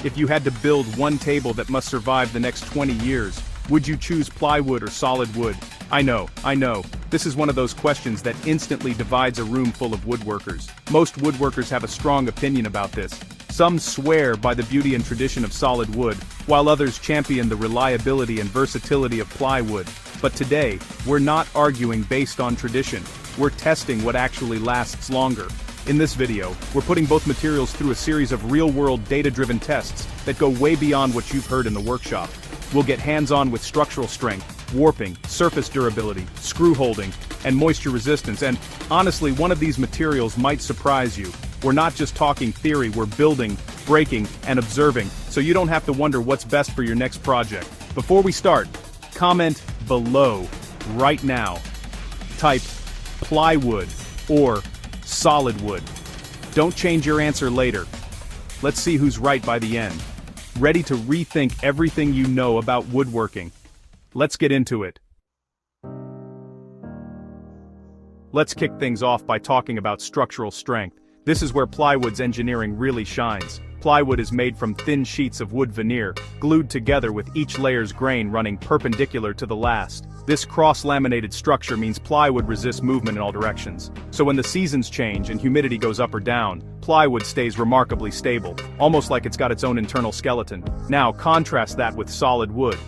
If you had to build one table that must survive the next 20 years, would you choose plywood or solid wood? I know. This is one of those questions that instantly divides a room full of woodworkers. Most woodworkers have a strong opinion about this. Some swear by the beauty and tradition of solid wood, while others champion the reliability and versatility of plywood. But today, we're not arguing based on tradition. We're testing what actually lasts longer. In this video, we're putting both materials through a series of real-world data-driven tests that go way beyond what you've heard in the workshop. We'll get hands-on with structural strength, warping, surface durability, screw holding, and moisture resistance, and honestly, one of these materials might surprise you. We're not just talking theory, we're building, breaking, and observing, so you don't have to wonder what's best for your next project. Before we start, comment below, right now. Type plywood or solid wood. Don't change your answer later. Let's see who's right by the end. Ready to rethink everything you know about woodworking? Let's get into it. Let's kick things off by talking about structural strength. This is where plywood's engineering really shines. Plywood is made from thin sheets of wood veneer, glued together with each layer's grain running perpendicular to the last. This cross-laminated structure means plywood resists movement in all directions. So when the seasons change and humidity goes up or down, plywood stays remarkably stable, almost like it's got its own internal skeleton. Now contrast that with solid wood.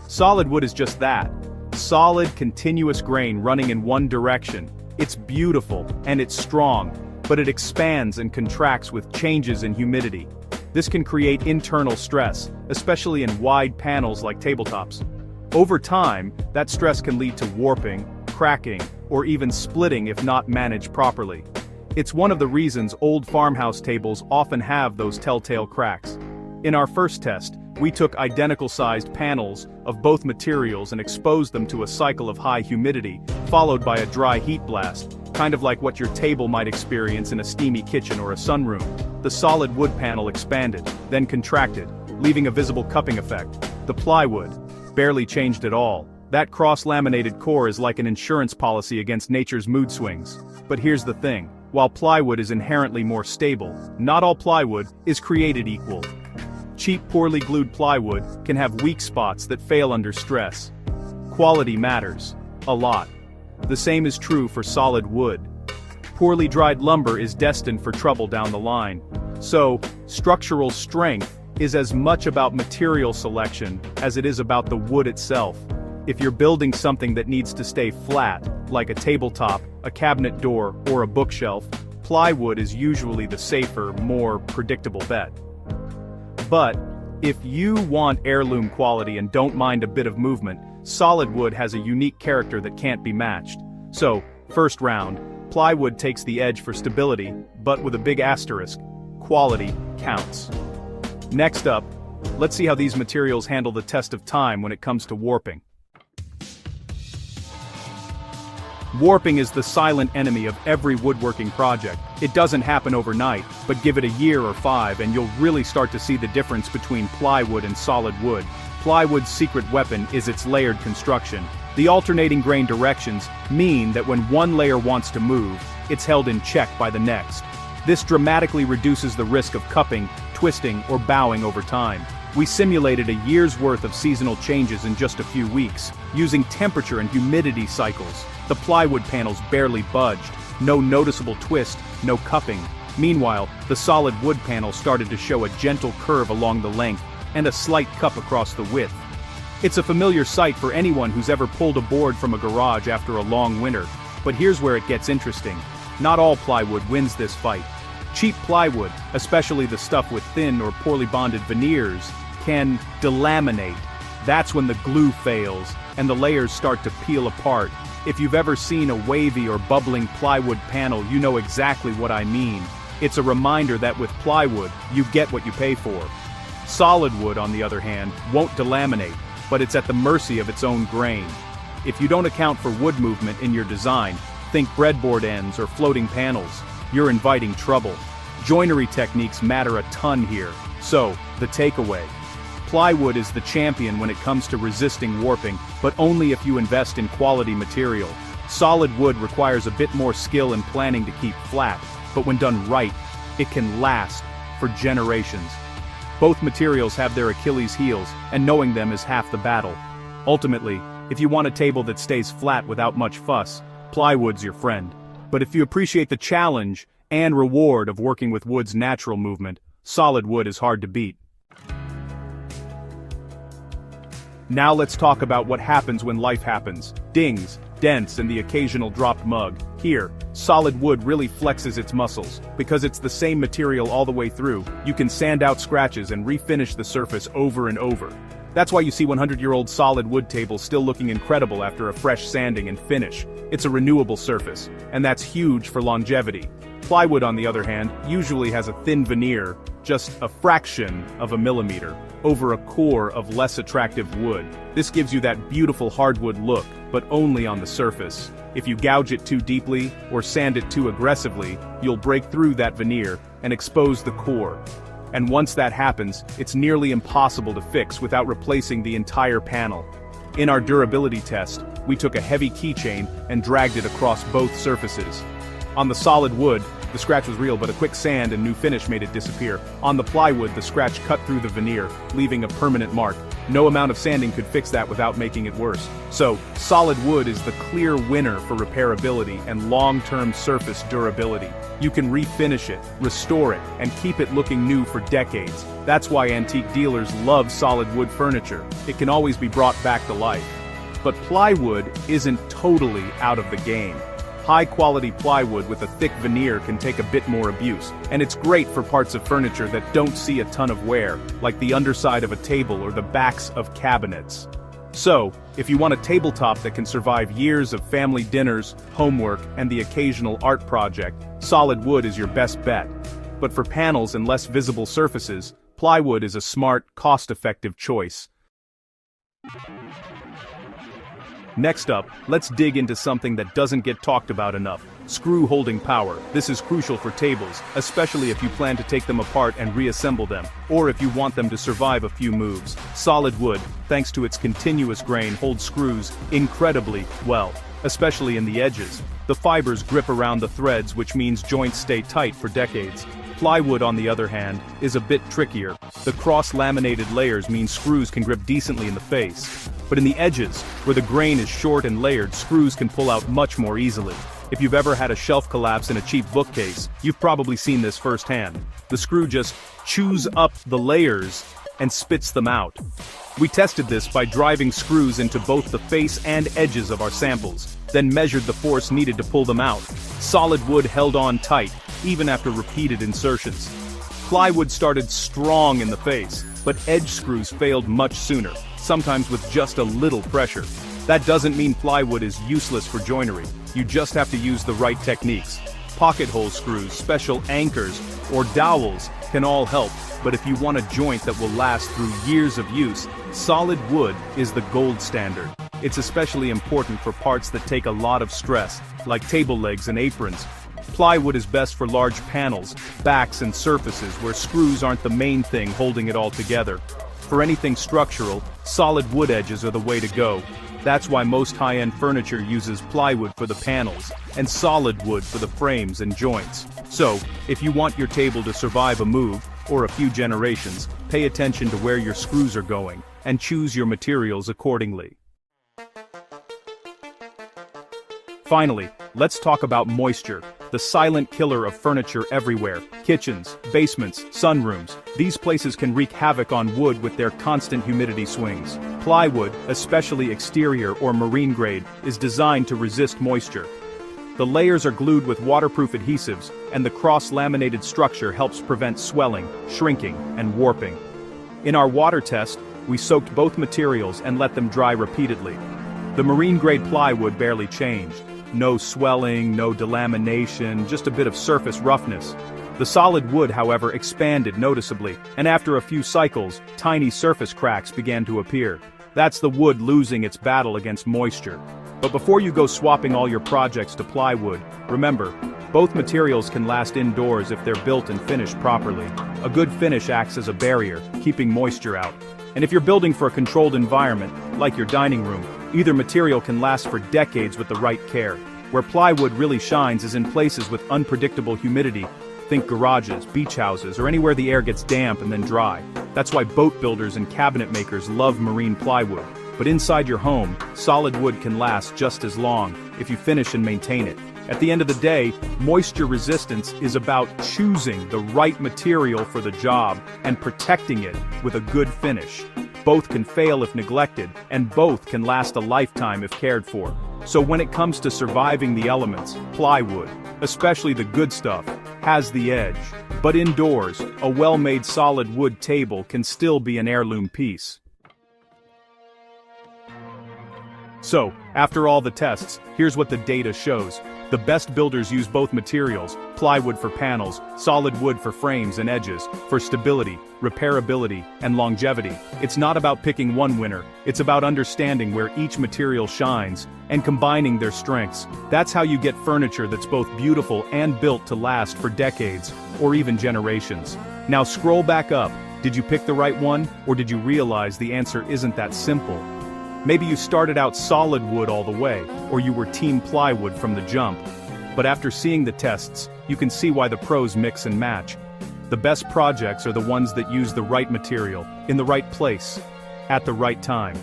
Solid wood is just that. Solid, continuous grain running in one direction. It's beautiful, and it's strong, but it expands and contracts with changes in humidity. This can create internal stress, especially in wide panels like tabletops. Over time, that stress can lead to warping, cracking, or even splitting if not managed properly. It's one of the reasons old farmhouse tables often have those telltale cracks. In our first test, we took identical-sized panels of both materials and exposed them to a cycle of high humidity, followed by a dry heat blast, kind of like what your table might experience in a steamy kitchen or a sunroom. The solid wood panel expanded, then contracted, leaving a visible cupping effect. The plywood barely changed at all. That cross-laminated core is like an insurance policy against nature's mood swings. But here's the thing. While plywood is inherently more stable, not all plywood is created equal. Cheap, poorly glued plywood can have weak spots that fail under stress. Quality matters. A lot. The same is true for solid wood. Poorly dried lumber is destined for trouble down the line. So, structural strength is as much about material selection as it is about the wood itself. If you're building something that needs to stay flat, like a tabletop, a cabinet door, or a bookshelf, plywood is usually the safer, more predictable bet. But, if you want heirloom quality and don't mind a bit of movement, solid wood has a unique character that can't be matched. So, first round, plywood takes the edge for stability, but with a big asterisk. Quality counts. Next up, let's see how these materials handle the test of time when it comes to warping. Warping is the silent enemy of every woodworking project. It doesn't happen overnight, but give it a year or 5 and you'll really start to see the difference between plywood and solid wood. Plywood's secret weapon is its layered construction. The alternating grain directions mean that when one layer wants to move, it's held in check by the next. This dramatically reduces the risk of cupping, twisting, or bowing over time. We simulated a year's worth of seasonal changes in just a few weeks, using temperature and humidity cycles. The plywood panels barely budged, no noticeable twist, no cupping. Meanwhile, the solid wood panel started to show a gentle curve along the length, and a slight cup across the width. It's a familiar sight for anyone who's ever pulled a board from a garage after a long winter. But here's where it gets interesting. Not all plywood wins this fight. Cheap plywood, especially the stuff with thin or poorly bonded veneers, can delaminate. That's when the glue fails, and the layers start to peel apart. If you've ever seen a wavy or bubbling plywood panel, you know exactly what I mean. It's a reminder that with plywood, you get what you pay for. Solid wood, on the other hand, won't delaminate, but it's at the mercy of its own grain. If you don't account for wood movement in your design, think breadboard ends or floating panels, you're inviting trouble. Joinery techniques matter a ton here. So, the takeaway. Plywood is the champion when it comes to resisting warping, but only if you invest in quality material. Solid wood requires a bit more skill and planning to keep flat, but when done right, it can last for generations. Both materials have their Achilles heels, and knowing them is half the battle. Ultimately, if you want a table that stays flat without much fuss, plywood's your friend. But if you appreciate the challenge and reward of working with wood's natural movement, solid wood is hard to beat. Now let's talk about what happens when life happens. Dings, dents, and the occasional dropped mug. Here, solid wood really flexes its muscles. Because it's the same material all the way through, you can sand out scratches and refinish the surface over and over. That's why you see 100-year-old solid wood tables still looking incredible after a fresh sanding and finish. It's a renewable surface, and that's huge for longevity. Plywood, on the other hand, usually has a thin veneer, just a fraction of a millimeter, over a core of less attractive wood. This gives you that beautiful hardwood look, but only on the surface. If you gouge it too deeply, or sand it too aggressively, you'll break through that veneer and expose the core. And once that happens, it's nearly impossible to fix without replacing the entire panel. In our durability test, we took a heavy keychain and dragged it across both surfaces. On the solid wood, the scratch was real, but a quick sand and new finish made it disappear. On the plywood, the scratch cut through the veneer, leaving a permanent mark. No amount of sanding could fix that without making it worse. So, solid wood is the clear winner for repairability and long-term surface durability. You can refinish it, restore it, and keep it looking new for decades. That's why antique dealers love solid wood furniture. It can always be brought back to life. But plywood isn't totally out of the game. High-quality plywood with a thick veneer can take a bit more abuse, and it's great for parts of furniture that don't see a ton of wear, like the underside of a table or the backs of cabinets. So, if you want a tabletop that can survive years of family dinners, homework, and the occasional art project, solid wood is your best bet. But for panels and less visible surfaces, plywood is a smart, cost-effective choice. Next up, let's dig into something that doesn't get talked about enough: screw holding power. This is crucial for tables, especially if you plan to take them apart and reassemble them, or if you want them to survive a few moves. Solid wood, thanks to its continuous grain, holds screws incredibly well, especially in the edges. The fibers grip around the threads, which means joints stay tight for decades. Plywood, on the other hand, is a bit trickier. The cross-laminated layers mean screws can grip decently in the face. But in the edges, where the grain is short and layered, screws can pull out much more easily. If you've ever had a shelf collapse in a cheap bookcase, you've probably seen this firsthand. The screw just chews up the layers and spits them out. We tested this by driving screws into both the face and edges of our samples, then measured the force needed to pull them out. Solid wood held on tight, even after repeated insertions. Plywood started strong in the face, but edge screws failed much sooner, sometimes with just a little pressure. That doesn't mean plywood is useless for joinery. You just have to use the right techniques. Pocket hole screws, special anchors, or dowels can all help, but if you want a joint that will last through years of use, solid wood is the gold standard. It's especially important for parts that take a lot of stress, like table legs and aprons. Plywood is best for large panels, backs, and surfaces where screws aren't the main thing holding it all together. For anything structural, solid wood edges are the way to go. That's why most high-end furniture uses plywood for the panels, and solid wood for the frames and joints. So, if you want your table to survive a move, or a few generations, pay attention to where your screws are going, and choose your materials accordingly. Finally, let's talk about moisture, the silent killer of furniture everywhere. Kitchens, basements, sunrooms, these places can wreak havoc on wood with their constant humidity swings. Plywood, especially exterior or marine grade, is designed to resist moisture. The layers are glued with waterproof adhesives, and the cross-laminated structure helps prevent swelling, shrinking, and warping. In our water test, we soaked both materials and let them dry repeatedly. The marine-grade plywood barely changed. No swelling, no delamination, just a bit of surface roughness. The solid wood, however, expanded noticeably, and after a few cycles, tiny surface cracks began to appear. That's the wood losing its battle against moisture. But before you go swapping all your projects to plywood, remember, both materials can last indoors if they're built and finished properly. A good finish acts as a barrier, keeping moisture out. And if you're building for a controlled environment, like your dining room, either material can last for decades with the right care. Where plywood really shines is in places with unpredictable humidity. Think garages, beach houses, or anywhere the air gets damp and then dry. That's why boat builders and cabinet makers love marine plywood. But inside your home, solid wood can last just as long if you finish and maintain it. At the end of the day, moisture resistance is about choosing the right material for the job and protecting it with a good finish. Both can fail if neglected, and both can last a lifetime if cared for. So when it comes to surviving the elements, plywood, especially the good stuff, has the edge. But indoors, a well-made solid wood table can still be an heirloom piece. So, after all the tests, here's what the data shows. The best builders use both materials, plywood for panels, solid wood for frames and edges, for stability, repairability, and longevity. It's not about picking one winner, it's about understanding where each material shines, and combining their strengths. That's how you get furniture that's both beautiful and built to last for decades, or even generations. Now scroll back up. Did you pick the right one, or did you realize the answer isn't that simple? Maybe you started out solid wood all the way, or you were team plywood from the jump. But after seeing the tests, you can see why the pros mix and match. The best projects are the ones that use the right material, in the right place, at the right time.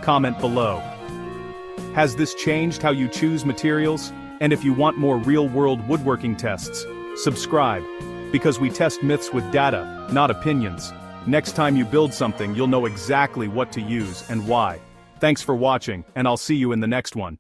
Comment below. Has this changed how you choose materials? And if you want more real-world woodworking tests, subscribe. Because we test myths with data, not opinions. Next time you build something, you'll know exactly what to use and why. Thanks for watching, and I'll see you in the next one.